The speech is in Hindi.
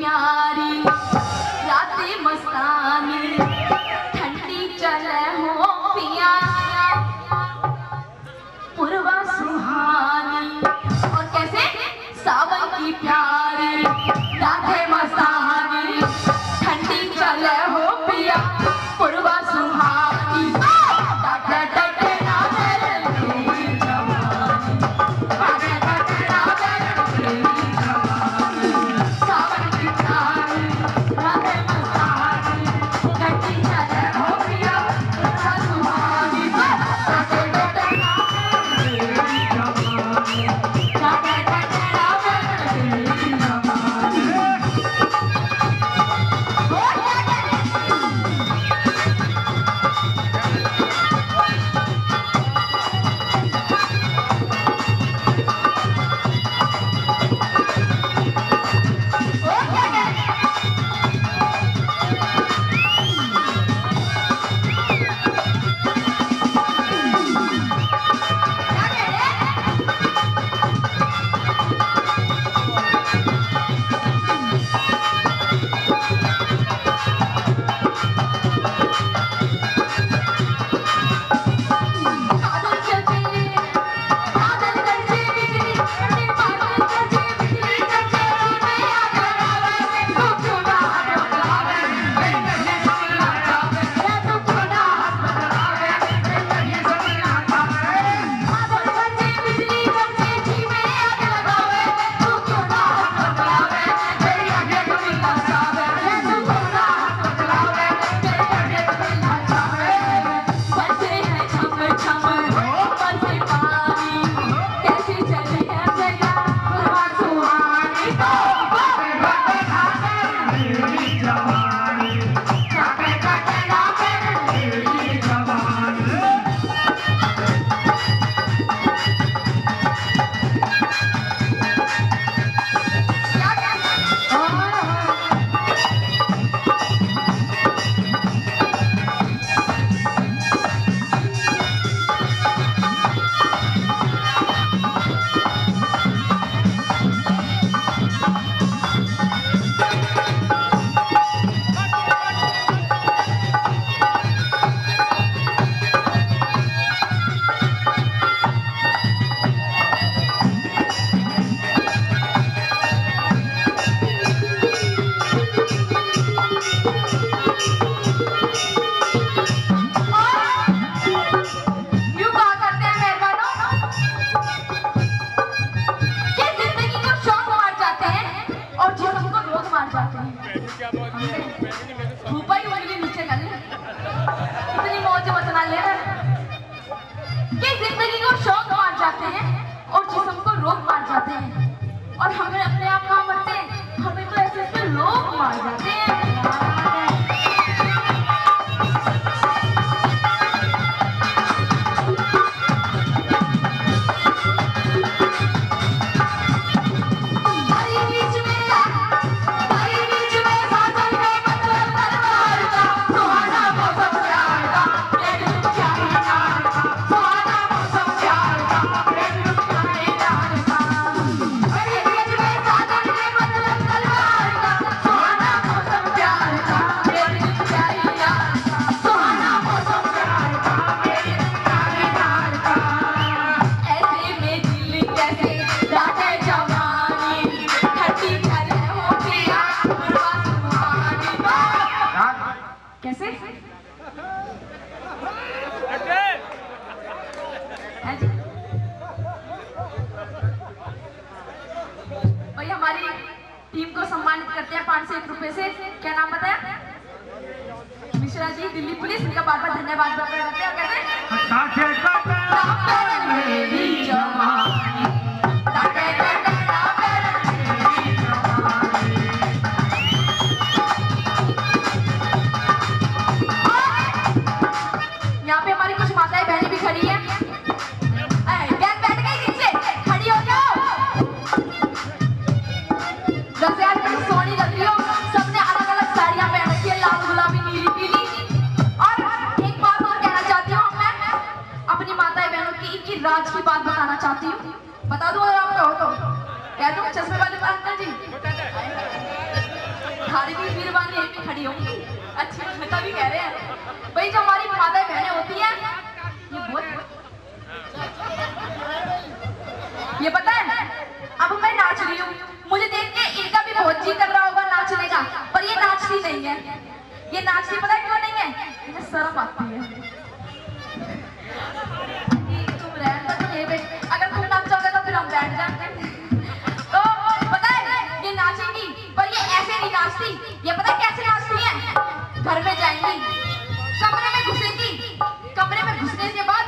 प्यारी रातें मस्तानी ठंडी चले हो पिया पूर्वा सुहानी। और कैसे सावन की प्यारी रातें मस्तानी ठंडी चले हो पिया पूर्वा सुहानी। और हमें अपने आप कहाँ मरते हैं, हमें तो ऐसे ऐसे लोग मार जाते हैं। टीम को सम्मानित करते हैं 501 रुपए से। क्या नाम बताया? मिश्रा जी, दिल्ली पुलिस। इनका बार बार धन्यवाद करते हैं। कहते हैं यहाँ पे हमारी कुछ माताएं बहनें भी खड़ी हैं। सोनी लग रही हो, सबने अलग अलग साड़ियां पहन रखी है, लाल गुलाबी नीली पीली। और एक बात और कहना चाहती हूँ, मैं अपनी माताएं बहनों की इनकी राज की बात बताना चाहती हूँ। बता दूं अगर आप कहो तो? कह दूं? चश्मे वाले अंकल जी खड़ी होंगी। अच्छी तभी कह रहे हैं भाई, जो हमारी माताएं बहनें होती हैं ये बहुत, ये पता है अब मैं नाच रही हूँ, मुझे देख के इनका भी बहुत जी कर रहा होगा नाचने का, पर ये नाचती नहीं है। ये नाचती पता है क्यों नहीं है? इन्हें शर्म आती है। तुम रहने दो ये पे, अगर तुम नाचोगे तो फिर हम बैठ जाएंगे। तो पता है ये नाचेंगी, पर ये ऐसे नहीं नाचती। ये पता है कैसे नाचती है? घर में जाएंगी, कमरे में घुसेंगी, कमरे में घुसने के बाद